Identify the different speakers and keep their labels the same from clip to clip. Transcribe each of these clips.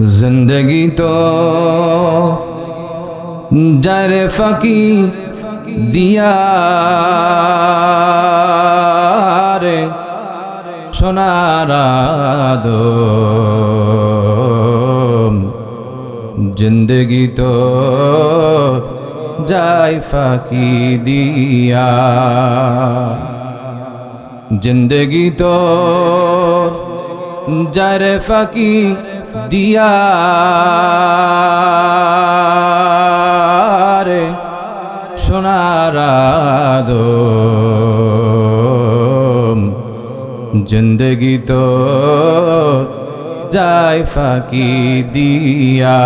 Speaker 1: जिंदगी तो जारे फाकी दिया रे सोनारा दो जिंदगी तो जाए फाकी दिया जिंदगी तो जारे फाकी दिया रे सोनारा दो जिंदगी तो जाए फाकी दिया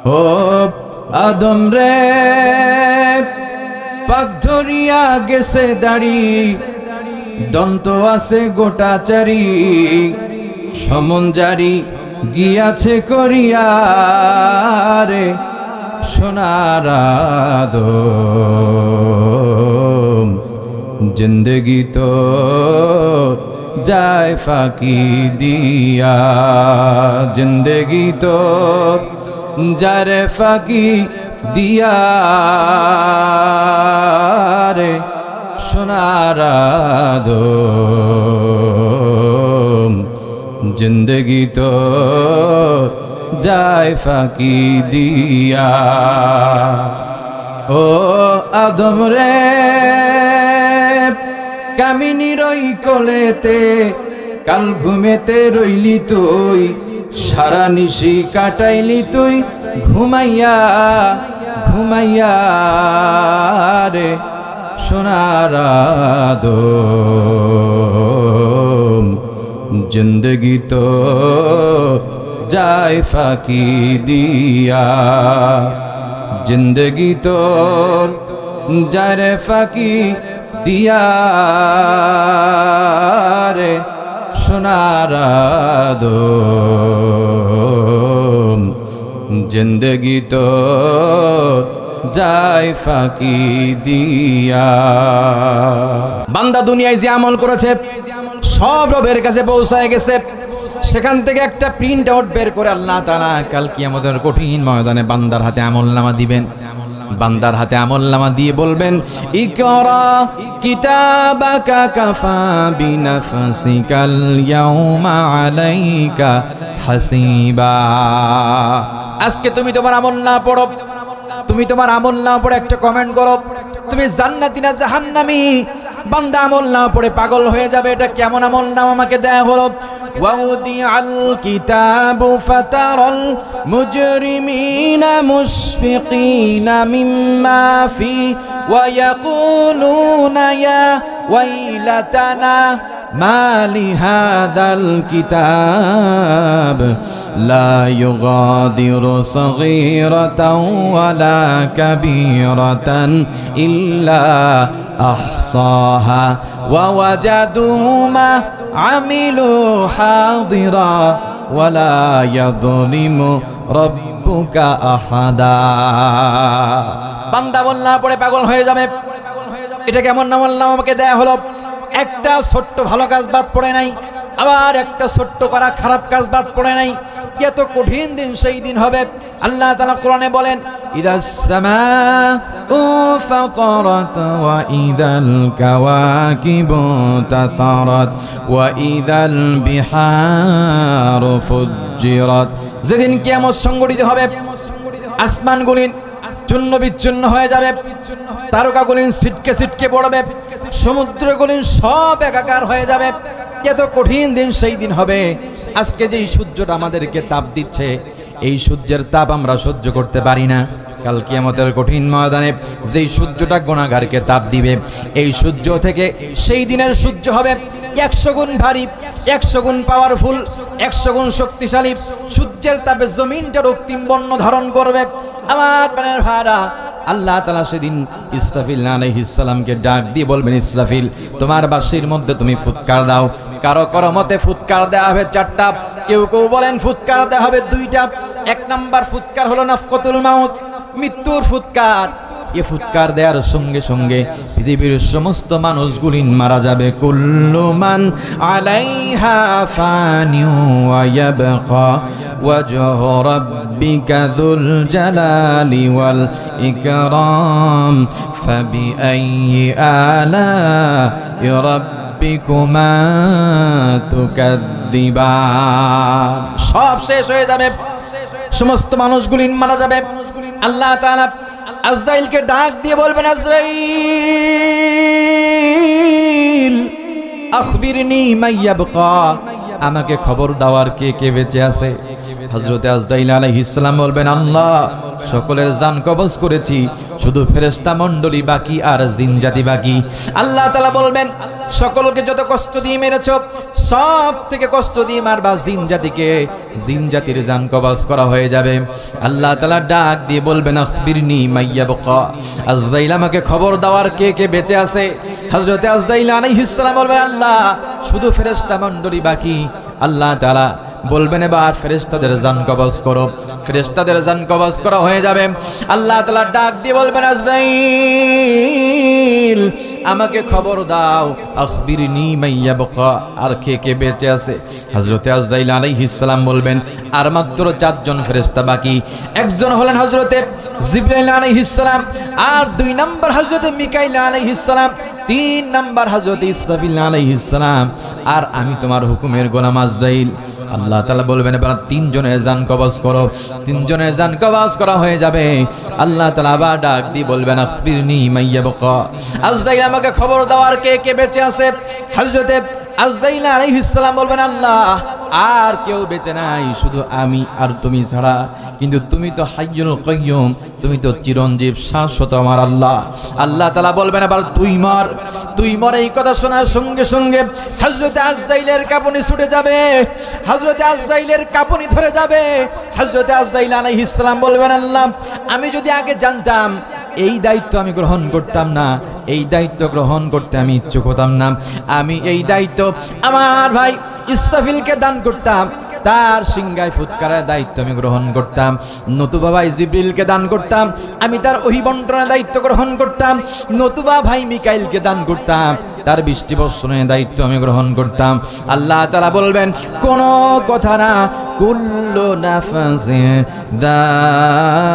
Speaker 1: ओ आदम रे पाक धरिया गेसे दाड़ी दंत आसे गोटाचारी समन जारी गियाছে करिया रे सोनारा दो जिंदगी तो जाए फाकी दिया जिंदगी तो जारे फाकी दिया रे सोनारा दो जिंदगी तो जाए फाकी दिया ओ आदम रे कामिनी रई कोलेते काल घुमेते रইলি তুই সারা নিশি কাটাইলি তুই ঘুমাইয়া ঘুমাইয়া রে সোনারা দো जिंदगी तो जाए फाकी दिया जिंदगी तो जाए फाकी दिया रे सोनारा दो जिंदगी तो जाए फाकी दिया बांदा दुनियाয় যে আমল করেছে সব রবের কাছে পৌঁছায় গেছে সেখান থেকে একটা প্রিন্ট আউট বের করে আল্লাহ তাআলা কাল কিয়ামতের কঠিন ময়দানে বান্দার হাতে আমলনামা দিবেন বান্দার হাতে আমলনামা দিয়ে বলবেন ইকরা কিতাবাকা কাফা বিনাফসিকাল ইয়াউমা আলাইকা হাসিবা আজকে তুমি তোমার আমলনামা পড়ো তুমি তোমার আমলনামা পড়ে একটা কমেন্ট করো তুমি জান্নাতি না জাহান্নামী বান্দা আমলনামা পড়ে পাগল হয়ে যাবে এটা কেমন আমলনামা আমাকে দেয়া হলো ওয়াউদিআল কিতাবু ফাতারাল মুজরিমিনা মুশফিকিনা মিম্মা ফি ওয়া ইয়াকুলুনা ইয়া ওয়াইলাতানা মা লিহাযাল কিতাব লা ইউগাদিরু সগীরাতাও ওয়ালা কাবীরাতান ইল্লা আহসাহা ওয়া ওয়াজাদু মা আমিলু হাদিরা ওয়ালা ইয়াযলিমু রাব্বুকা আহাদা বান্দা বলনা পড়ে পাগল হয়ে যাবে এটা কেমন আমলনামা আমাকে দেয়া হলো একটা ছোট্ট ভালো কাজ বাদ পড়ে নাই আবার একটা ছোট্ট করা খারাপ কাজ বাদ পড়ে নাই এত কঠিন দিন সেই দিন হবে আল্লাহ তাআলা কোরআনে বলেন ইদাস সামাউ ফাতারাত ওয়া ইদাল কাওয়াকিবু তাসারাত ওয়া ইদাল বিহারু ফুজ্জিরাত যেদিন কিয়ামত সংঘটিত হবে আসমানগুলি চূর্ণ বিচ্ছিন্ন হয়ে যাবে তারকাগুলি ছিটকে ছিটকে পড়বে সমুদ্রগুলি সব একাকার হয়ে যাবে এত কঠিন দিন সেই দিন হবে আজকে যেই সূর্যটা আমাদেরকে তাপ দিচ্ছে এই সূর্যের তাপ আমরা সহ্য করতে পারি না কাল কিয়ামতের কঠিন ময়দানে যেই সূর্যটা গুনাহগারকে তাপ দিবে এই সূর্য থেকে সেই দিনের সূর্য হবে 100 গুণ ভারী 100 গুণ পাওয়ারফুল 100 গুণ শক্তিশালী সূর্যের তাপে জমিনটা রক্তিম বর্ণ ধারণ করবে আমার প্রাণের ভাইরা আল্লাহ তাআলা সেদিন ইসরাফিল আলাইহিস সালামকে ডাক দিয়ে বলবেন ইসরাফিল তোমার বাঁশির মধ্যে তুমি ফুৎকার দাও কারো কারো মতে ফুৎকার দেওয়া হবে 4টা কেউ কেউ বলেন ফুৎকার দেওয়া হবে 2টা এক নাম্বার ফুৎকার হলো নাফকাতুল মাউত মৃত্যুর ফুৎকার এ ফুৎকার দেওয়ার সঙ্গে সঙ্গে পৃথিবীর সমস্ত মানুষগুলি মারা যাবে। কুল্লু মান আলাইহা ফানিউ ওয়া ইয়াবকা ওয়াজহু রাব্বিকা যুল জালালি ওয়াল ইকরাম ফাবিআইয়ি আলা'i রাব্বিকুমা তুকাযযিবান। সব শেষ হয়ে যাবে, সমস্ত মানুষগুলি মারা যাবে। আল্লাহ তাআলা আজরাইলকে ডাক দিয়ে বলবেন, আজরাইল আখবিরনি মাইয়াবকা, আমাকে খবর দাওয়ার কে কে বেঁচে আছে। হযরত আজরাইল আলাইহিস সালাম বলবেন, আল্লাহ সকলের জান কবজ করেছি, শুধু ফেরেশতা মণ্ডলী বাকি আর জিন জাতি বাকি। আল্লাহ তাআলা বলবেন, সকলকে যত কষ্ট দিয়ে মেরেছ সব থেকে কষ্ট দিয়ে মারবা জিন জাতিকে, জিন জাতির জান কবজ করা হয়ে যাবে। আল্লাহ তাআলা ডাক দিয়ে বলবেন, আখবিরনি মাইয়াবকা, আজরাইল আমাকে খবর দাওয়ার কে কে বেঁচে আছে। হযরত আজরাইল আলাইহিস সালাম বলবেন, আল্লাহ শুধু ফেরেশতা মণ্ডলী বাকি। আল্লাহ তাআলা বলবেন, এবার ফেরেশতাদের জান কবজ করো। ফেরেশতাদের জান কবজ করা হয়ে যাবে। আল্লাহ তাআলা ডাক দিয়ে বলবেন, আজরাইল আমাকে খবর দাও, আখবিরনি মাইয়াবকা, আর কে কে বেঁচে আছে। হযরত আজরাইল আলাইহিস সালাম বলবেন, আর মাত্র 4 জন ফেরেশতা বাকি। একজন হলেন হযরত জিবরাইল আলাইহিস সালাম, আর 2 নম্বর হযরত মিকাইল আলাইহিস সালাম, 3 নম্বর হযরত ইসরাফিল আলাইহিস সালাম, আর আমি তোমার হুকুমের গোলাম আজরাইল। আল্লাহ তাআলা বলবেন, এবার 3 জনের জান কবজ করো। 3 জনের জান কবজ করা হয়ে যাবে। আল্লাহ তাআলা আবার ডাক দিয়ে বলবেন, আখবিরনি মাইয়াবকা, আজরাইল আমাকে খবর দাওয়ার কে কে বেঁচে আছে। হযরত আজরাইল আলাইহিস সালাম বলবেন, আল্লাহ আর কেউ বেঁচে নাই, শুধু আমি আর তুমি ছাড়া। কিন্তু তুমি তো হাইয়ুল কাইয়ুম, তুমি তো চিরঞ্জীব শাশ্বত আমার আল্লাহ। আল্লাহ তাআলা বলবেন, এবার তুই মর। তুই মর। এই কথা শোনার সঙ্গে সঙ্গে হযরত আজরাইলের কাঁপুনি ছুটে যাবে, হযরত আজরাইলের কাঁপুনি ধরে যাবে। হযরত আজরাইল আলাইহিস সালাম বলবেন, আল্লাহ আমি যদি আগে জানতাম এই দায়িত্ব আমি গ্রহণ করতাম না, এই দায়িত্ব গ্রহণ করতে আমি ইচ্ছুক হতাম না। আমি এই দায়িত্ব আমার ভাই ইসরাফিলকে দান করতাম, তার সিংহায় ফুৎকারের দায়িত্ব আমি গ্রহণ করতাম। নতুবা ভাই জিবরিলকে দান করতাম, আমি তার ওহী বন্টনের দায়িত্ব গ্রহণ করতাম। নতুবা ভাই মিকাইলকে দান করতাম, তার বৃষ্টি বর্ষণের দায়িত্ব আমি গ্রহণ করতাম। আল্লাহ তাআলা বলবেন, কোনো কথা না, কুল্লু নাফসিন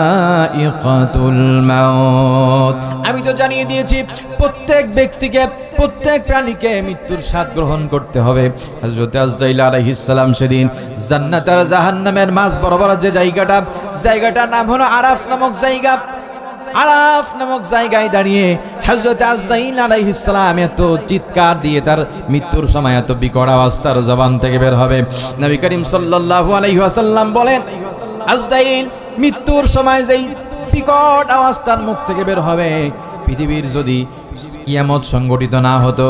Speaker 1: যায়িকাতুল মাউত। আমি তো জানিয়ে দিয়েছি প্রত্যেক ব্যক্তিকে, প্রত্যেক প্রাণীকে মৃত্যুর স্বাদ গ্রহণ করতে হবে। হযরত আজরাইল আলাইহিস সালাম সেদিন জান্নাত আর জাহান্নামের মাঝ বরাবর যে জায়গাটার নাম হলো আরাফ নামক জায়গা। আরাফ নামক জায়গায় দাঁড়িয়ে হযরত আজরাইল আলাইহিস সালাম এত চিৎকার দিয়ে তার মৃত্যুর সময় এত বিকট আওয়াজ তার জবান থেকে বের হবে। নবী করিম সাল্লাল্লাহু আলাইহি ওয়াসাল্লাম বলেন, আজরাইল মৃত্যুর সময় যেই বিকট আওয়াজ তার মুখ থেকে বের হবে, পৃথিবীর যদি কিয়ামত সংগঠিত না হতো,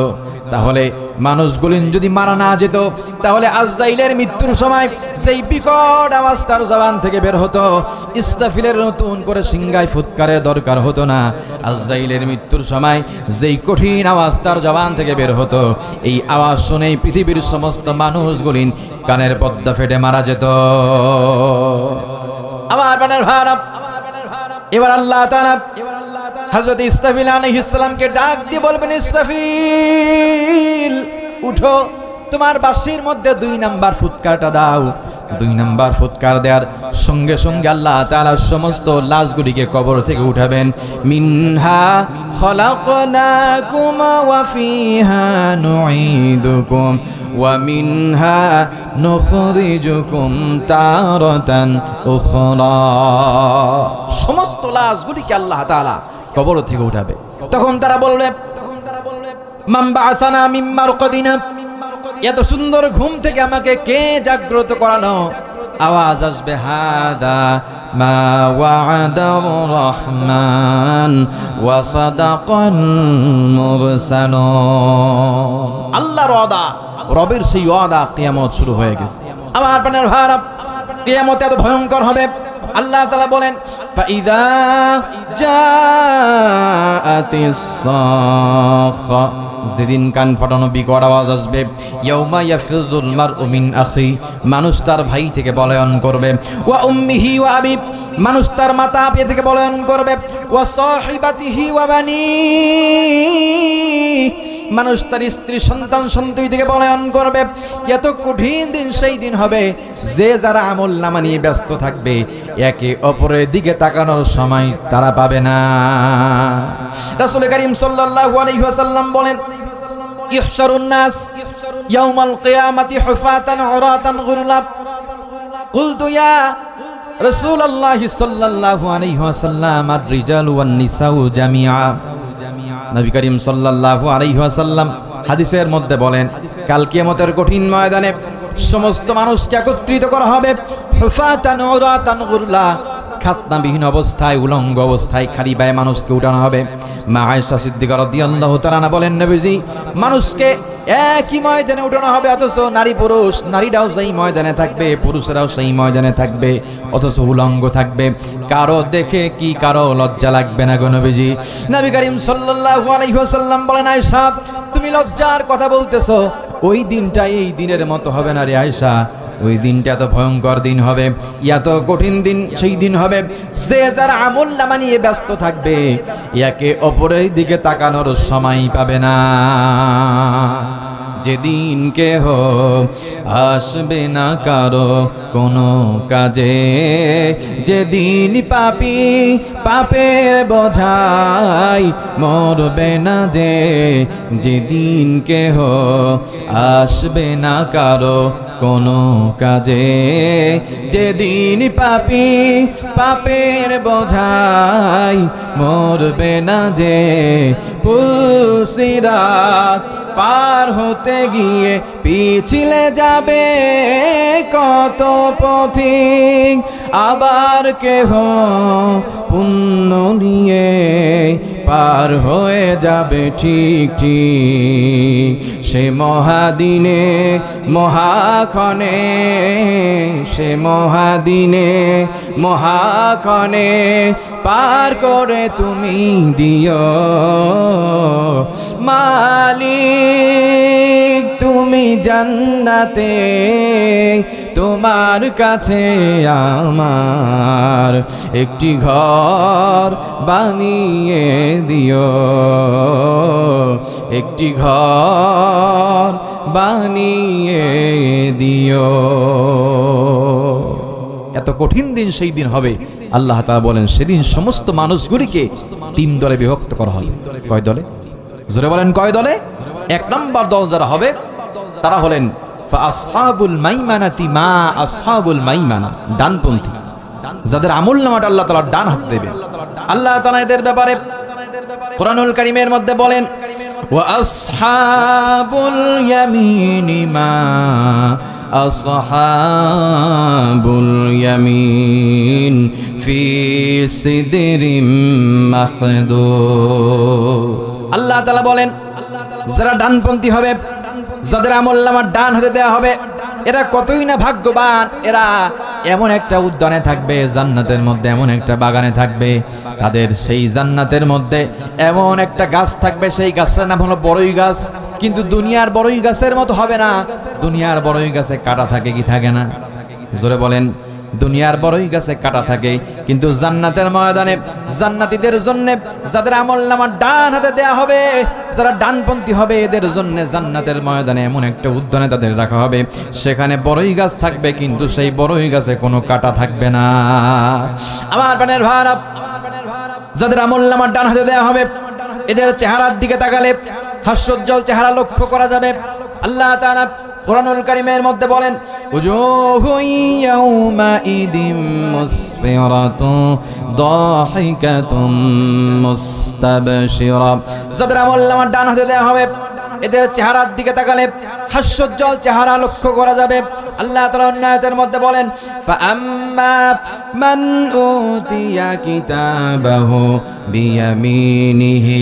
Speaker 1: তাহলে মানুষগুলি যদি মারা না যেত, তাহলে আজরাইলের মৃত্যুর সময় সেই বিকট আওয়াজ তার জবান থেকে বের হতো, ইসরাফিলের নতুন করে সিংহায় ফুৎকারের দরকার হতো না। আজরাইলের মৃত্যুর সময় যেই কঠিন আওয়াজ তার জবান থেকে বের হতো, এই আওয়াজ শুনেই পৃথিবীর সমস্ত মানুষগুলি কানের পর্দা ফেটে মারা যেত। আমার প্রাণের ভাইরা, এবার আল্লাহ তাআলা হযরত ইসরাফিল আলাইহিস সালামকে ডাক দিয়ে বলবেন, ইসরাফিল উঠো, তোমার বাঁশির মধ্যে 2 নাম্বার ফুৎকারটা দাও। 2 নাম্বার ফুৎকার দেওয়ার সঙ্গে সঙ্গে আল্লাহ তাআলা সমস্ত লাশগুলিকে কবর থেকে উঠাবেন। মিনহা খলাকনাকুম ওয়া ফিহা নুঈদুকুম ওয়া মিনহা নুখরিজুকুম তারাতান উখরা। সমস্ত লাশগুলিকে আল্লাহ তাআলা কবর থেকে উঠাবে। তখন তারা বলবে, মান বাআসানা মিন মারকাদিনা, এত সুন্দর ঘুম থেকে আমাকে কে জাগ্রত করানো? আওয়াজ আসবে, হাদা মা ওয়া'দার রহমান ওয়া সাদাকাল মুরসালুন। আল্লাহর ওয়াদা, রবের সেই ওয়াদা, কিয়ামত শুরু হয়ে গেছে। আমার প্রাণের ভাইরা, কিয়ামত এত ভয়ঙ্কর হবে। আল্লাহ তাআলা বলেন, ফাইদা জাআতিস সাখা, যেদিন কান ফাটানো বিকট আওয়াজ আসবে। ইয়াউমা ইয়াফিরুল মারউ মিন আখি, মানুষ তার ভাই থেকে পলায়ন করবে। ওয়া উম্মিহি ওয়া আবি, মানুষ তার মাতা পিতা থেকে পলায়ন করবে। ওয়া সাহিবাতিহি ওয়া বানি, মানুষ তার স্ত্রী সন্তান সন্ততি থেকে পলায়ন করবে। এত কঠিন দিন সেই দিন হবে, যে যারা আমল নামা নিয়ে ব্যস্ত থাকবে একে অপরের দিকে তাকানোর সময় তারা পাবে না। রাসূল করিম সাল্লাল্লাহু আলাইহি ওয়াসাল্লাম বলেন, ইহশারুন নাস ইয়াউমাল কিয়ামাতি হুফাতান উরাতান গুরলা। কুলতু ইয়া রাসূলুল্লাহ সাল্লাল্লাহু আলাইহি ওয়াসাল্লাম আর-রিজালু ওয়ান-নিসাউ জামিআ। নবী করিম সাল্লাল্লাহু আলাইহি ওয়াসাল্লাম হাদিসের মধ্যে বলেন, কাল কিয়ামতের কঠিন ময়দানে সমস্ত মানুষকে একত্রিত করা হবে। হুফাতান উরাতান গুরলা, খাতনাবিহীন অবস্থায়, উলঙ্গ অবস্থায় খালি পায়ে মানুষকে উঠানো হবে। মা আয়েশা সিদ্দিকা রাদিয়াল্লাহু তাআলা বলেন, নবীজি, মানুষকে একই ময়দানে উঠানো হবে, অথচ নারী পুরুষ, নারীরাও সেই ময়দানে থাকবে, পুরুষেরাও সেই ময়দানে থাকবে, অথচ উলঙ্গ থাকবে। কারো দেখে কি কারো লজ্জা লাগবে না গো নবীজি? নবী করিম সাল্লাল্লাহু আলাইহি ওয়াসাল্লাম বলেন, আয়েশা, তুমি লজ্জার কথা বলতেছো, ওই দিনটা এই দিনের মতো হবে না রে আয়েশা। ওই দিনটা এত ভয়ঙ্কর দিন হবে, এত কঠিন দিন সেই দিন হবে, যে যারা আমল নামা নিয়ে ব্যস্ত থাকবে একে অপরের দিকে তাকানোর সময় পাবে না। যেদিন কেহ আসবে না কারো কোনো কাজে, যেদিন পাপী পাপের বোঝাই মরবে না যে, যেদিন কেহ আসবে না কারো কোনো কাজে, যেদিন পাপী পাপের বোঝাই মরবে না যে, পুলসিরাত পার হতে গিয়ে পিছলে যাবে কত পথিক, আবার কেহ পুণ্য নিয়ে পার হয়ে যাবে ঠিক ঠিক। সে মহাদিনে মহাক্ষণে, সে মহাদিনে মহাক্ষণে পার করে তুমি দিও মালিক, তুমি জান্নাতে, তোমার কাছে আমার একটি ঘর বানিয়ে দিও, একটি ঘর বানিয়ে দিও। এত কঠিন দিন সেই দিন হবে, আল্লাহ তাআলা বলেন সেদিন সমস্ত মানুষগুলিকে তিন দলে বিভক্ত করা হবে। কয় দলে? জোরে বলেন, কয় দলে? এক নম্বর দল যারা হবে তারা হলেন আসহাবুল মাইমানাতি, মা আসহাবুল মাইমানা, ডানপন্থী, যাদের আমল নামাটা আল্লাহ তাআলা ডান হাতে দেবেন। আল্লাহ তাআলা এদের ব্যাপারে কুরআনুল কারীমের মধ্যে বলেন, ওয়া আসহাবুল ইয়ামিনি মা আসহাবুল ইয়ামিন ফি সিদরিম মাখদুদ। আল্লাহ তাআলা বলেন, যারা ডানপন্থী হবে, যাদের আমলনামা ডান হাতে দেওয়া হবে, এরা কতই না ভাগ্যবান। এরা এমন একটা উদ্যানে থাকবে, জান্নাতের মধ্যে এমন একটা বাগানে থাকবে, তাদের সেই জান্নাতের মধ্যে এমন একটা গাছ থাকবে, সেই গাছের নাম হলো বড়ই গাছ। কিন্তু দুনিয়ার বড়ই গাছের মতো হবে না। দুনিয়ার বড়ই গাছে কাঁটা থাকে কি থাকে না? জোরে বলেন, দুনিয়ার বড়ই গাছে কাঁটা থাকে, কিন্তু জান্নাতের ময়দানে জান্নাতীদের জন্য, যাদের আমলনামা ডান হাতে দেয়া হবে, যারা ডানপন্থী হবে, এদের জন্য জান্নাতের ময়দানে এমন একটা উদ্যানে তাদের রাখা হবে, সেখানে বড়ই গাছ থাকবে, কিন্তু সেই বড়ই গাছে কোনো কাঁটা থাকবে না। আমার প্রাণের ভাইরা, যাদের আমলনামা ডান হাতে দেয়া হবে, এদের চেহারার দিকে তাকালে হাস্যোজ্জ্বল চেহারা লক্ষ্য করা যাবে। আল্লাহ তাআলা কুরআনুল কারীমের মধ্যে বলেন, উজুহু ইয়াউমাইদিম মুসফিরাতু দাহিকাতুম মুস্তাবশিরা। যাদের আমলনামা ডান হাতে দেয়া হবে, এদের চেহারার দিকে তাকালে হাস্যোজ্জ্বল চেহারা লক্ষ্য করা যাবে। আল্লাহ তাআলা অন্য আয়াতের মধ্যে বলেন, ফাআম্মা মান উতিয়া কিতাবাহু বিয়ামিনিহি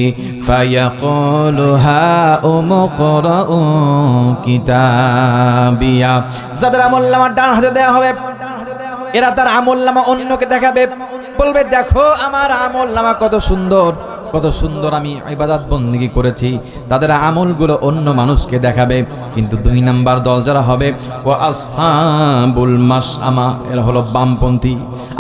Speaker 1: ফায়াকুলু হাউমুকরাউ কিতাবিয়া। যাদের আমলনামা ডান হাতে দেয়া হবে, এরা তার আমলনামা অন্যকে দেখাবে, বলবে দেখো আমার আমল নামা কত সুন্দর, কত সুন্দর আমি ইবাদত বন্দেগী করেছি। তাদের আমলগুলো অন্য মানুষকে দেখাবে। কিন্তু 2 নাম্বার দল যারা হবে, ওয়া আসহাবুল মাশআমা, এরা হলো বামপন্থী।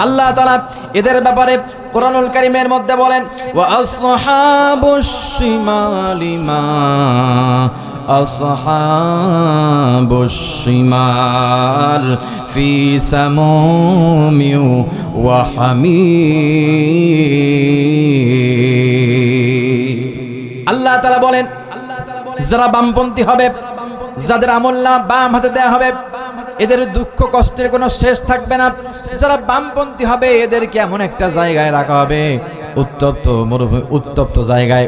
Speaker 1: আল্লাহ তাআলা এদের ব্যাপারে কোরআনুল কারীমের মধ্যে বলেন, ওয়া আসহাবুশ শিমালি মা আসহাবুশ শিমাল ফি সামুমিন ওয়া হামিম। আল্লাহ তাআলা বলেন যারা বামপন্থী হবে, যাদের আমলনামা বাম হাতে দেয়া হবে, এদের দুঃখ কষ্টের কোনো শেষ থাকবে না। যারা বামপন্থী হবে এদেরকে এমন একটা জায়গায় রাখা হবে, উত্তপ্ত মরুভূমি, উত্তপ্ত জায়গায়,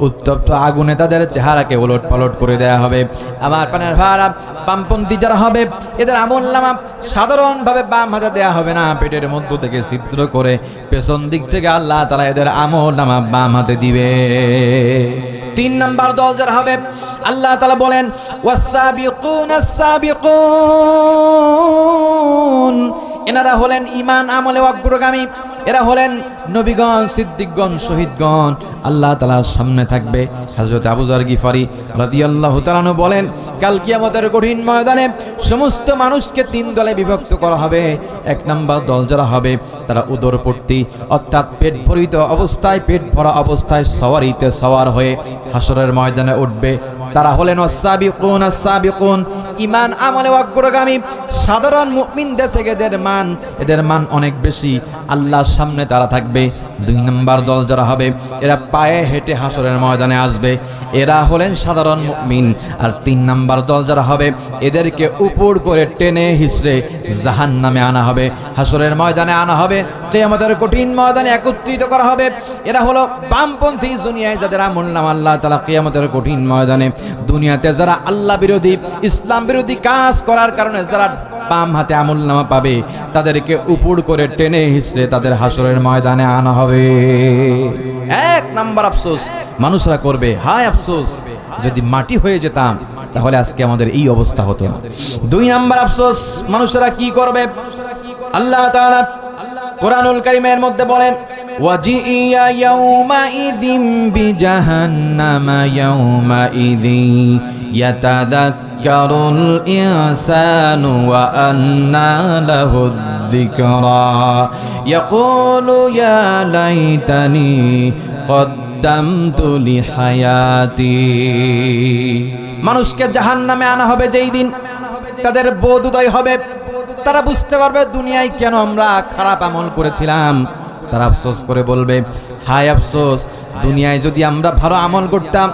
Speaker 1: উত্তপ্ত আগুনে তাদের চেহারাকে ওলট পালট করে দেয়া হবে। আমার প্রাণের ভাইরা, বামপন্থী যারা হবে এদের আমলনামা সাধারণভাবে বাম হাতে দেয়া হবে না, পেটের মধ্য থেকে ছিদ্র করে পেছন দিক থেকে আল্লাহ তাআলা এদের আমলনামা বাম হাতে দিবে। 3 নাম্বার দল যারা হবে, আল্লাহ তাআলা বলেন ওয়াসাবিকুনাস সাবিকুন, এনারা হলেন ঈমান আমলে অগ্রগামী। এরা হলেন নবীগণ, সিদ্দিকগণ, শহীদগণ। আল্লাহ তাআলার সামনে থাকবে। হযরত আবু যর গিফারি রাদিয়াল্লাহু তাআলা আনহু বলেন, কাল কিয়ামতের কঠিন ময়দানে সমস্ত মানুষকে 3 দলে বিভক্ত করা হবে। 1 নাম্বার দল যারা হবে তারা উদরপূর্তি, অর্থাৎ পেট ভরিত অবস্থায়, পেট ভরা অবস্থায় সওয়ারিতে সওয়ার হয়ে হাসরের ময়দানে উঠবে। তারা হলেন ওয়াসাবিকুন আস-সাবিকুন, ঈমান আমলে অগ্রগামী। সাধারণ মুমিনদের থেকে এদের মান অনেক বেশি। আল্লাহর সামনে তারা থাকবে। 2 নাম্বার দল যারা হবে এরা পায়ে হেঁটে হাসরের ময়দানে আসবে। এরা হলেন সাধারণ মুমিন। আর 3 নাম্বার দল যারা হবে এদেরকে উপর করে টেনে হিঁচড়ে জাহান্নামে আনা হবে, হাসরের ময়দানে আনা হবে, কিয়ামতের কঠিন ময়দানে একত্রিত করা হবে। এরা হলো বামপন্থী। দুনিয়ায় যাদের আমলনামা আল্লাহ তাআলা কিয়ামতের কঠিন ময়দানে, দুনিয়াতে যারা আল্লাহ বিরোধী, ইসলাম বিরোধী কাজ করার কারণে যারা বাম হাতে আমলনামা পাবে, তাদেরকে উপর করে টেনে হিঁচড়ে তাদের হাসরের ময়দানে আনা হবে। 1 নাম্বার আফসোস মানুষরা করবে, হায় আফসোস যদি মাটি হয়ে যেতাম তাহলে আজকে আমাদের এই অবস্থা হতো না। 2 নাম্বার আফসোস মানুষরা কি করবে, আল্লাহ তাআলা কোরআনুল কারীমের মধ্যে বলেন, ওয়াজিয়া ইয়াউমাইযিম বিজাহান্নামা ইয়াউমাইযি ইয়াতাযাক্কারুল ইনসানু ওয়া আন্না লাহুয যিকরা ইয়াকুলু ইয়া লাইতানি কদ্দামতু লিহায়াতি। মানুষকে জাহান্নামে আনা হবে যেই দিন, তাদের বোধোদয় হবে। তারা বুঝতে পারবে দুনিয়ায় কেন আমরা খারাপ আমল করেছিলাম। তারা আফসোস করে বলবে, হায় আফসোস, দুনিয়ায় যদি আমরা ভালো আমল করতাম,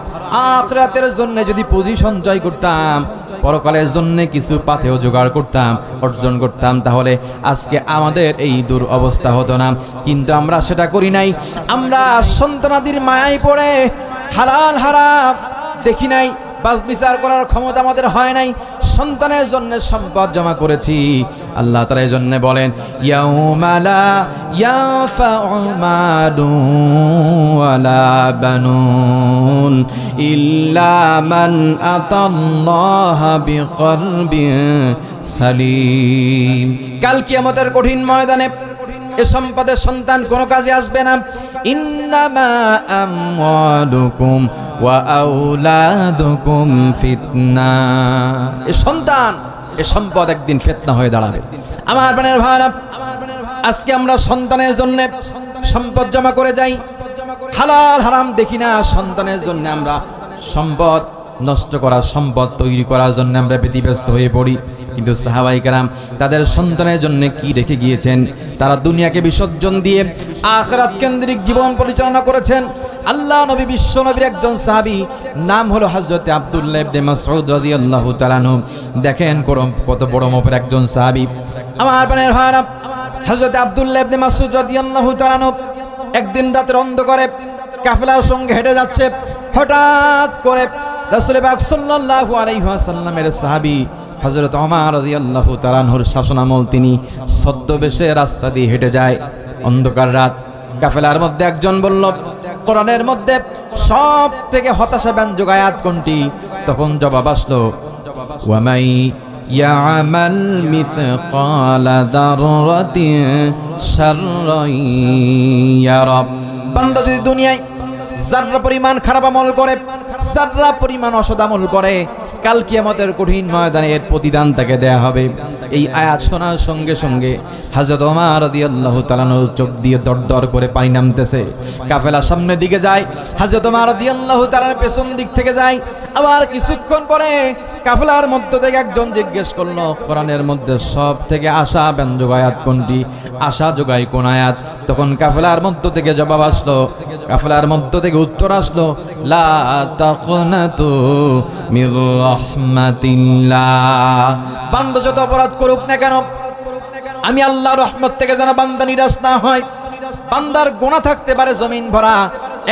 Speaker 1: আখিরাতের জন্য যদি পুঁজি সঞ্চয় করতাম, পরকালের জন্য কিছু পাথেয় জোগাড় করতাম, অর্জন করতাম, তাহলে আজকে আমাদের এই দুরবস্থা হতো না। কিন্তু আমরা সেটা করি নাই। আমরা সন্তানাদির মায়ায় পড়ে হালাল হারাম দেখি নাই, বাস বিচার করার ক্ষমতা আমাদের হয় নাই, সন্তানের জন্য সম্পদ জমা করেছি। আল্লাহ তাআলা এই জন্য বলেন, ইয়াউমা লা ইয়ানফাউ মালুন ওয়ালা বানুন ইল্লা মান আতাল্লাহা বিকলবিন সালিম। কাল কিয়ামতের কঠিন ময়দানে এ সম্পদের সন্তান কোনো কাজে আসবে না। ইন্নামা আমওয়ালুকুম ওয়া আওলাদুকুম ফিতনা। এ সন্তান, এ সম্পদ একদিন ফিতনা হয়ে দাঁড়াবে। আমার প্রাণের ভাইরা, আজকে আমরা সন্তানের জন্য সম্পদ জমা করে যাই, হালাল হারাম দেখি না। সন্তানের জন্য আমরা সম্পদ নষ্ট করা, সম্পদ তৈরি করার জন্য আমরা ব্যতিব্যস্ত হয়ে পড়ি। কিন্তু সাহাবায়ে কেরাম তাদের সন্তানের জন্য কি রেখে গিয়েছেন? তারা দুনিয়াকে বিসর্জন দিয়ে আখিরাত কেন্দ্রিক জীবন পরিচালনা করেছেন। আল্লাহ নবী, বিশ্ব নবীর একজন সাহাবী, নাম হলো হযরত আব্দুল্লাহ ইবনে মাসউদ রাদিয়াল্লাহু তাআলা আনহু। দেখেন কত বড় মাপের একজন সাহাবী। আমার প্রাণের ভাইরা, হযরত আব্দুল্লাহ ইবনে মাসউদ রাদিয়াল্লাহু তাআলা আনহু একদিন রাতের অন্ধকারে কাফেলার সঙ্গে হেঁটে যাচ্ছে। হঠাৎ করে রাসূল পাক সাল্লাল্লাহু আলাইহি ওয়াসাল্লামের সাহাবী হযরত ওমর রাদিয়াল্লাহু তাআলা আনহুর শাসনামল তিনি ছদ্মবেশে রাস্তা দিয়ে হেঁটে যায়। অন্ধকার রাত, কাফেলার মধ্যে একজন বলল, কোরআনের মধ্যে সব থেকে হতাশাব্যঞ্জক আয়াত কোনটি? তখন জবাব আসলো, ওয়ামাই ইয়ামাল মিসকালা যাররাতিন শাররান ইয়ারা। বান্দা যদি দুনিয়ায় যাররা পরিমাণ খারাপ আমল করে, যাররা পরিমাণ অসৎ আমল করে, কাল কিয়ামতের কঠিন ময়দানে এর প্রতিদান তাকে দেয়া হবে। এই আয়াত শোনার সঙ্গে সঙ্গে হযরত ওমর রাদিয়াল্লাহু তাআলা চোখ দিয়ে দরদর করে পানি নামতেছে। কাফেলা সামনের দিকে যায়, হযরত ওমর রাদিয়াল্লাহু তাআলা পেছন দিক থেকে যায়। আবার কিছুক্ষণ পরে কাফেলার মধ্য থেকে একজন জিজ্ঞেস করলো, কোরআনের মধ্যে সব থেকে আশা ব্যঞ্জক আয়াত কোনটি? আশা যোগায় কোন আয়াত? তখন কাফেলার মধ্য থেকে জবাব আসলো, কাফেলার মধ্য থেকে উত্তর আসলো, লা তাকনাতু মির রাহমাতিল্লাহ। বান্দা যত অপরাধ করুক না কেন, আমি আল্লাহর রহমত থেকে যেন বান্দা নিরাশ না হয়। বান্দার গুনাহ থাকতে পারে জমিন ভরা,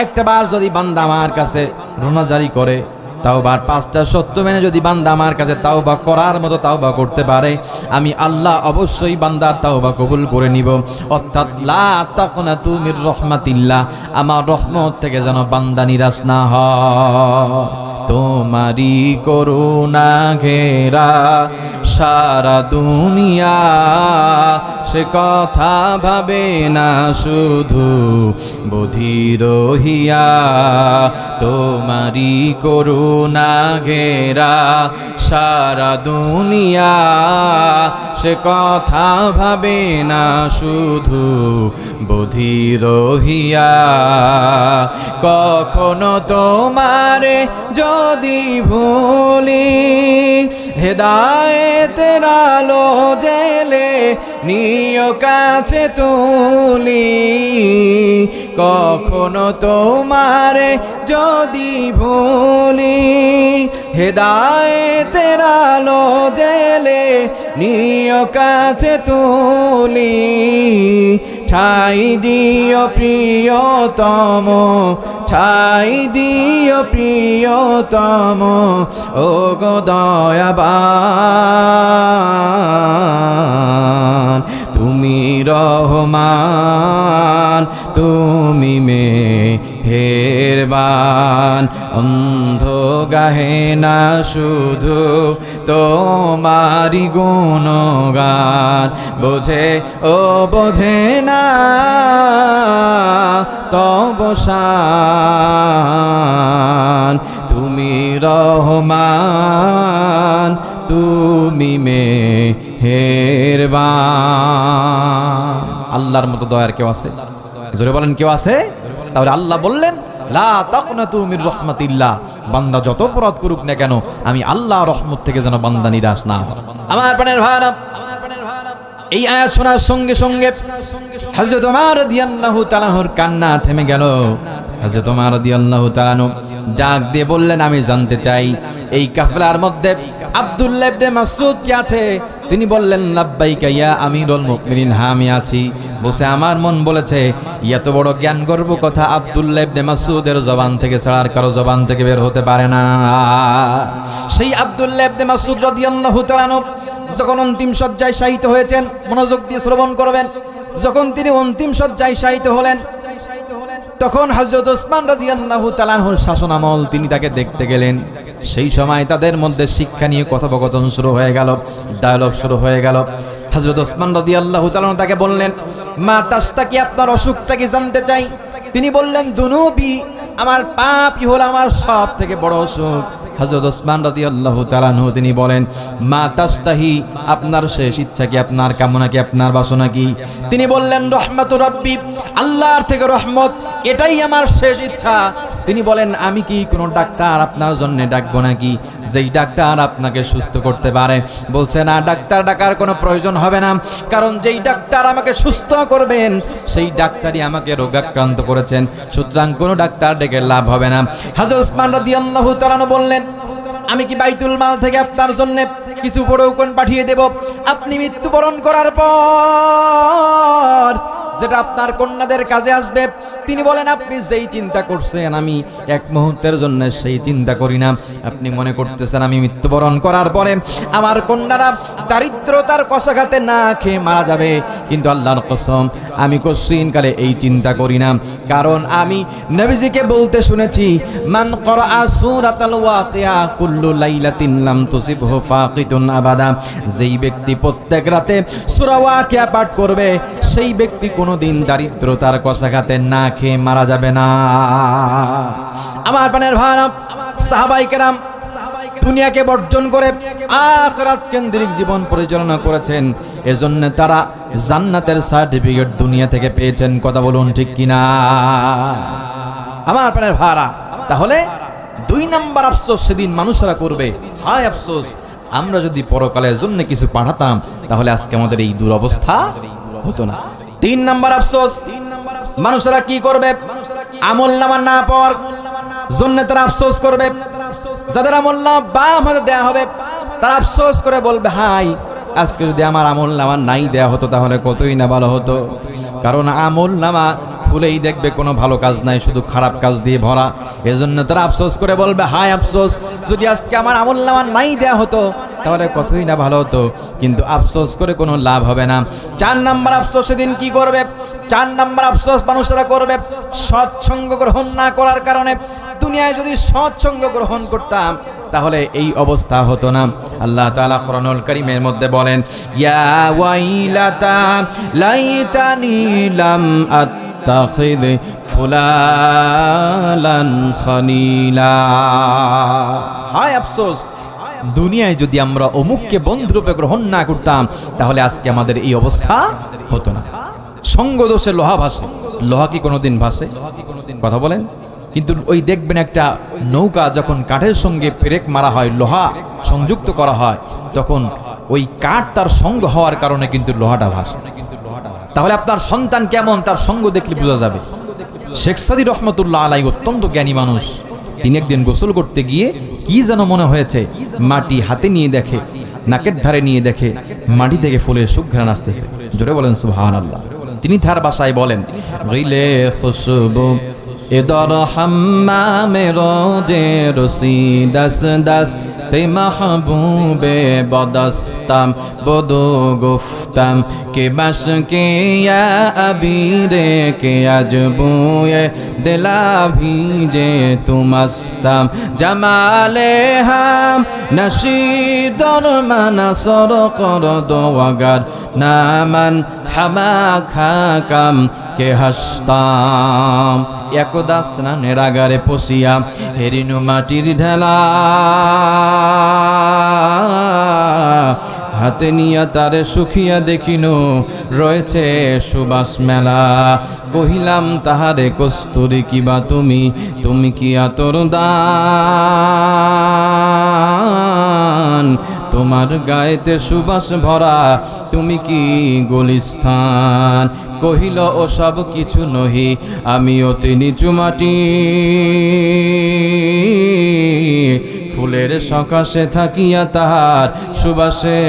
Speaker 1: একটা বার যদি বান্দা আমার কাছে রোনা জারি করে, তাওবার 5টা সত্য মেনে যদি বান্দা আমার কাছে তাওবা করার মতো তাওবা করতে পারে, আমি আল্লাহ অবশ্যই বান্দার তাওবা কবুল করে নিব। অর্থাৎ লা তাকনাতু মির রাহমাতিল্লাহ, আমার রহমত থেকে যেন বান্দা নিরাশ না হয়। তোমারি করুণা ঘেরা সারা দুনিয়া, সে কথা ভাবে না শুধু বধির হিয়া। তোমারি করুণা ঘেরা সারা দুনিয়া, সে কথা ভাবে না শুধু বধির হিয়া। কখনো তোমারে যদি ভুলি, হেদায়েতের আলো জেলে নিয় কাছে তুলি। কখনো তোমারে যদি ভুলি, হেদায়েতের আলো জেলে নিয় কাছে তুলি। ঠাই দিও প্রিয়তম, ঠাই দিও প্রিয়তম, ও গো দয়াবান। তুমি রহমান, তুমি মেহেরবান। অন্ধ গাহে না শুধু তোমারি গুণগান, বোঝে ও বোঝে না তব শান। তুমি রহমান, তুমি মেহেরবান। আল্লাহর মতো দয়ার কেউ আছে? জোরে বলেন, কেউ আছে? তাহলে আল্লাহ বললেন, লা তাকনাতু মির রাহমাতিল্লাহ, বান্দা যত অপরাধ করুক না কেন, আমি আল্লাহর রহমত থেকে যেন বান্দা নিরাশ না হয়। আমার প্রাণের ভাইরা, এই আয়াত শোনার সঙ্গে সঙ্গে হযরত ওমর রাদিয়াল্লাহু তাআলার কান্না থেমে গেল। হযরত ওমর রাদিয়াল্লাহু তাআলা ডাক দিয়ে বললেন, আমি জানতে চাই এই কাফেলার মধ্যে আব্দুল্লাহ ইবনে মাসউদ কি আছে? তিনি বললেন, লাব্বাইকা ইয়া আমিরুল মুমিনিন, হ্যাঁ আমি আছি। বলছে, আমার মন বলেছে এত বড় জ্ঞান গর্ব কথা আব্দুল্লাহ ইবনে মাসউদের জবান থেকে ছাড়া আর কারো জবান থেকে বের হতে পারে না। সেই আব্দুল্লাহ ইবনে মাসউদ রাদিয়াল্লাহু তাআলা যখন অন্তিম শয্যায় শায়িত হয়েছেন, মনোযোগ দিয়ে শ্রবণ করবেন, যখন তিনি অন্তিম শয্যায় শায়িত হলেন, তখন হযরত ওসমান রাদিয়াল্লাহু তাআলা আনহুর শাসনামল তিনি তাকে দেখতে গেলেন। সেই সময় তাদের মধ্যে শিক্ষা নিয়ে কথোপকথন শুরু হয়ে গেল, ডায়লগ শুরু হয়ে গেল। হযরত ওসমান রাদিয়াল্লাহু তাআলা তাকে বললেন, মা তাশতাকি, আপনার অসুখটা কি জানতে চাই। তিনি বললেন, দুনুবি, আমার পাপই হলো আমার সব থেকে বড় অসুখ। হযরত ওসমান রাদিয়াল্লাহু তাআলা আনহু তিনি বলেন, মা তাশতাহি, আপনার শেষ ইচ্ছা কি, আপনার কামনা কি, আপনার বাসনা কি? তিনি বললেন, রহমাতু রাব্বি, আল্লাহর থেকে রহমত, এটাই আমার শেষ ইচ্ছা। তিনি বলেন, আমি কি কোনো ডাক্তার আপনার জন্য ডাকবো নাকি, যেই ডাক্তার আপনাকে সুস্থ করতে পারে? বলছে, না, ডাক্তার ডাকার কোনো প্রয়োজন হবে না, কারণ যেই ডাক্তার আমাকে সুস্থ করবেন সেই ডাক্তারই আমাকে রোগাক্রান্ত করেছেন, সুতরাং কোনো ডাক্তার ডেকে লাভ হবে না। হযরত ওসমান রাদিয়াল্লাহু তাআলা বললেন, আমি কি বাইতুল মাল থেকে আপনার জন্য কিছু উপঢৌকন পাঠিয়ে দেব? আপনি মৃত্যুবরণ করার পর যেটা আপনার কন্যাদের কাজে আসবে, তিনি বলেন, আপনি যেই চিন্তা করছেন আমি এক মুহূর্তের জন্য সেই চিন্তা করি না। আপনি মনে করতেছেন আমি মৃত্যুবরণ করার পরে আমার কন্যারা দারিদ্রতার কষাঘাতে না খেয়ে মারা যাবে, কিন্তু আল্লাহর কসম আমি কোশ্চিন কালে এই চিন্তা করি না। কারণ আমি নবীজিকে বলতে শুনেছি, মান ক্বরাআ সূরাতাল ওয়াকিয়া কুল্লু লাইলাতিন লাম তুসিবহু ফাকিতুন আবাদা, যেই ব্যক্তি প্রত্যেক রাতে সূরা ওয়াকিয়া পাঠ করবে সেই ব্যক্তি কোনোদিন দারিদ্রতার কষাঘাতে না খেয়ে মারা যাবে না। আমার প্রাণের ভাইরা, সাহাবায়ে কেরাম দুনিয়াকে বর্জন করে আখিরাত কেন্দ্রিক জীবন পরিচালনা করেছেন, এজন্য তারা জান্নাতের সার্টিফিকেট দুনিয়া থেকে পেয়েছেন। কথা বলুন ঠিক কিনা আমার প্রাণের ভাইরা? তাহলে 2 নাম্বার আফসোস সেদিন মানুষরা করবে, হায় আফসোস আমরা যদি পরকালের জন্য কিছু পাঠাতাম তাহলে আজকে আমাদের এই দুরবস্থা হতো না। 3 নাম্বার আফসোস মানুষরা কি করবে? আমলনামা না পাওয়ার জন্য তারা আফসোস করবে। যাদের আমলনামা বাম হাতে দেয়া হবে তারা আফসোস করে বলবে, হাই আজকে যদি আমার আমলনামা নাই দেয়া হতো তাহলে কতই না ভালো হতো। কারণ আমলনামা খুলেই দেখবে কোনো ভালো কাজ নাই, শুধু খারাপ কাজ দিয়ে ভরা। এজন্য তারা আফসোস করে বলবে, হায় আফসোস যদি আজকে আমার আমলনামা নাই দেয়া হতো তাহলে কতই না ভালো হতো। কিন্তু আফসোস করে কোনো লাভ হবে না। 4 নাম্বার আফসোস সেদিন কি করবে? 4 নাম্বার আফসোস মানুষরা করবে সৎসঙ্গ গ্রহণ না করার কারণে। দুনিয়ায় যদি সৎসঙ্গ গ্রহণ করতাম তাহলে এই অবস্থা হতো না। আল্লাহ তাআলা কোরআনুল কারীমের মধ্যে বলেন, ইয়া ওয়াইলাতা লাইতানি লাম আত্তাখিদ ফুলালান খলিলা, হায় আফসোস দুনিয়ায় যদি আমরা অমুককে বন্ধুরূপে গ্রহণ না করতাম তাহলে আজকে আমাদের এই অবস্থা হতো না। সঙ্গ দোষে লোহা ভাসে, লোহা কি কোনোদিন ভাসে? কথা বলেন। কিন্তু ওই দেখবেন একটা নৌকা যখন কাঠের সঙ্গে পেরেক মারা হয়, লোহা সংযুক্ত করা হয়, তখন ওই কাঠ তার সঙ্গ হওয়ার কারণে কিন্তু লোহাটা ভাসে। তাহলে আপনার সন্তান কেমন তার সঙ্গ দেখলে বোঝা যাবে। শেখ সাদী রহমতুল্লাহ আলাইহি অত্যন্ত জ্ঞানী মানুষ। তিনি একদিন গোসল করতে গিয়ে কি যেন মনে হয়েছে, মাটি হাতে নিয়ে দেখে, নাকের ধারে নিয়ে দেখে মাটি থেকে ফুলের সুঘ্রাণ আসতেছে। জোরে বলেন সুবহানাল্লাহ। তিনি তার ভাষায় বলেন, গিলে খুশবু এদর হাম্মামে রোজে রসি দস দস তে মাহবুবে বদস্তাম বদো গুফতাম কে বাস কে ইয়া আবিরে কে আজবুয়ে দিলা ভিজে তুমস্তাম জামালে হাম নশীদর মানসর কর দোয়াগার নামান হামা খাকাম কে হাসতাম। একদা স্নানের আগারে পশিয়া হেরিনু মাটির ঢেলা হাতে নিয়া তারে সুখিয়া দেখিনু রয়েছে সুবাস মেলা। কহিলাম তাহারে কস্তুরি কিবা তুমি, তুমি কি আতর দান, তোমার গায়েতে সুবাস ভরা, তুমি কি গুলিস্তান। কহিল ও সব কিছু নহি, আমি অতি নিচু মাটি, ফুলের সকাশে থাকিয়া তাহার সুবাসে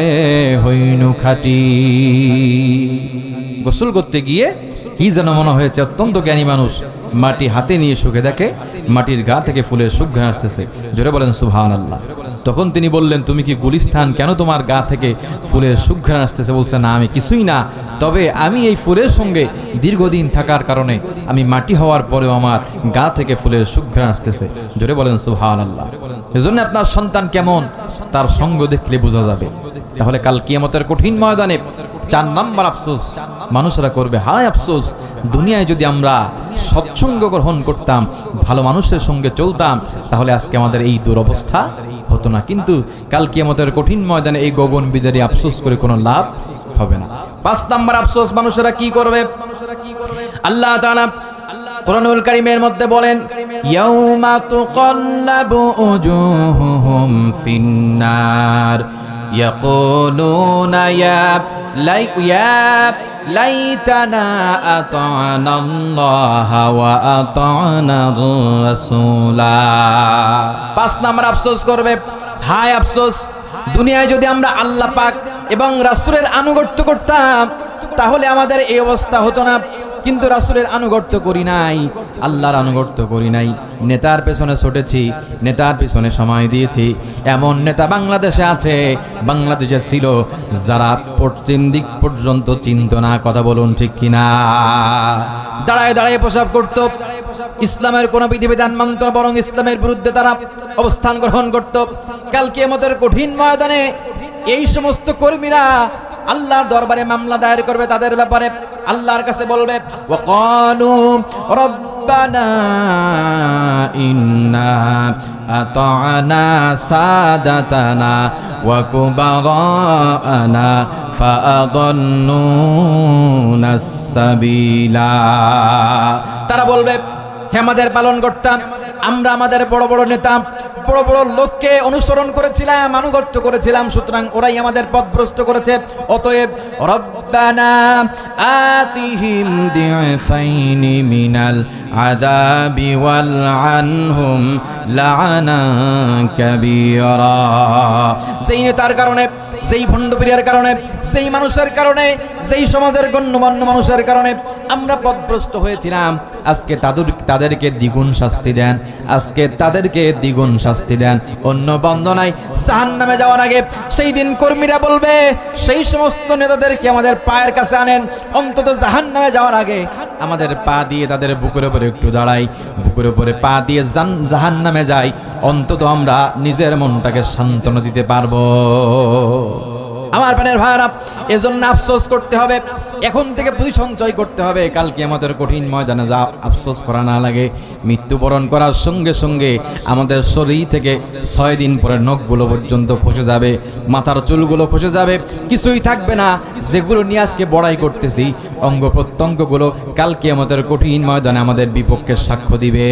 Speaker 1: হইনু খাটি। গোসল করতে গিয়ে কি যেন মনে হয়েছে, অত্যন্ত জ্ঞানী মানুষ, মাটি হাতে নিয়ে শুকে দেখে মাটির গা থেকে ফুলের সুঘ্রাণ আসতেছে। জোরে বলেন সুবহানাল্লাহ। তখন তিনি বললেন, তুমি কি গুলিস্তান, কেন তোমার গা থেকে ফুলের সুঘ্রাণ আসতেছে? বলছে, না আমি কিছুই না, তবে আমি এই ফুলের সঙ্গে দীর্ঘদিন থাকার কারণে আমি মাটি হওয়ার পরেও আমার গা থেকে ফুলের সুঘ্রাণ আসতেছে। জোরে বলেন সুবহানাল্লাহ। এজন্য আপনার সন্তান কেমন তার সঙ্গ দেখলে বোঝা যাবে। তাহলে কাল কিয়ামতের কঠিন ময়দানে 4 নাম্বার আফসোস মানুষরা করবে, হায় আফসোস দুনিয়ায় যদি আমরা সৎসঙ্গ গ্রহণ করতাম, ভালো মানুষের সঙ্গে চলতাম, তাহলে আজকে আমাদের এই দুরবস্থা হতো না। কিন্তু কাল কিয়ামতের কঠিন ময়দানে এই গগন বিদারী আফসোস করে কোনো লাভ হবে না। 5 নাম্বার আফসোস মানুষেরা কি করবে? আল্লাহ তাআলা কোরআনুল কারীমের মধ্যে বলেন, ইয়াউমা তুকাল্লাবু উজুহুহুম ফিন্নার ইয়াকুলুনা ইয়া লাইতানা আতা'না আল্লাহা ওয়া আতা'না রাসূলা। 5 নাম্বার আফসোস করবে, হায় আফসোস দুনিয়ায় যদি আমরা আল্লাহ পাক এবং রাসূলের আনুগত্য করতাম তাহলে আমাদের এই অবস্থা হতো না। কিন্তু রাসূলের আনুগত্য করি নাই, আল্লাহর আনুগত্য করি নাই, নেতার পেছনে ছুটেছি, নেতার পেছনে সময় দিয়েছি। এমন নেতা বাংলাদেশে আছে, বাংলাদেশে ছিল, যারা পশ্চিম দিক পর্যন্ত চিনত না। কথা বলুন ঠিক কিনা? দাঁড়ায় দাঁড়ায় প্রসাব করত, ইসলামের কোন বিধিবিধান মানত না, বরং ইসলামের বিরুদ্ধে তারা অবস্থান গ্রহণ করত। কাল কিয়ামতের কঠিন ময়দানে এই সমস্ত কর্মীরা আল্লাহর দরবারে মামলা দায়ের করবে তাদের ব্যাপারে। আল্লাহর কাছে বলবে, ওয়াকালু রব্বানা ইন্না আতা'না সাদাতানা ওয়া কুবারানা ফাআদাল্লুনাস সাবিলা। তারা বলবে, হে আমাদের পালন করতাম, আমরা আমাদের বড় বড় নেতা, বড় বড় লোককে অনুসরণ করেছিলাম, আনুগত্য করেছিলাম, সুতরাং ওরাই আমাদের পথভ্রষ্ট করেছে। অতএব রব্বানা আতিহিম দি'ফাইনি মিনাল আযাবি ওয়াল আনহুম লা'নান কাবীরা। সেই নেতার কারণে, সেই ভণ্ডপীরের কারণে, সেই মানুষের কারণে, সেই সমাজের গণ্যমান্য মানুষের কারণে আমরা পথভ্রষ্ট হয়েছিলাম। আজকে তাদেরকে দ্বিগুণ শাস্তি দেন, আজকে তাদেরকে দ্বিগুণ শাস্তি দেন। অন্য বন্দনায় জাহান্নামে যাওয়ার আগে সেই দিন কর্মীরা বলবে, সেই সমস্ত নেতাদেরকে আমাদের পায়ের কাছে আনেন, অন্তত জাহান্নামে যাওয়ার আগে আমাদের পা দিয়ে তাদের বুকের উপরে একটু দাঁড়াই, বুকের উপরে পা দিয়ে জাহান্নামে যাই, অন্তত আমরা নিজের মনটাকে সান্ত্বনা দিতে পারবো। আমার প্রাণের ভাইরা, এজন্য আফসোস করতে হবে, এখন থেকে পুঁজি সঞ্চয় করতে হবে, কাল কিয়ামতের কঠিন ময়দানে যা আফসোস করা না লাগে। মৃত্যুবরণ করার সঙ্গে সঙ্গে আমাদের শরীর থেকে 6 দিন পরে নখগুলো পর্যন্ত খসে যাবে, মাথার চুলগুলো খসে যাবে, কিছুই থাকবে না। যেগুলো নিয়ে আজকে বড়াই করতেছি, অঙ্গ প্রত্যঙ্গগুলো কাল কিয়ামতের কঠিন ময়দানে আমাদের বিপক্ষে সাক্ষ্য দিবে।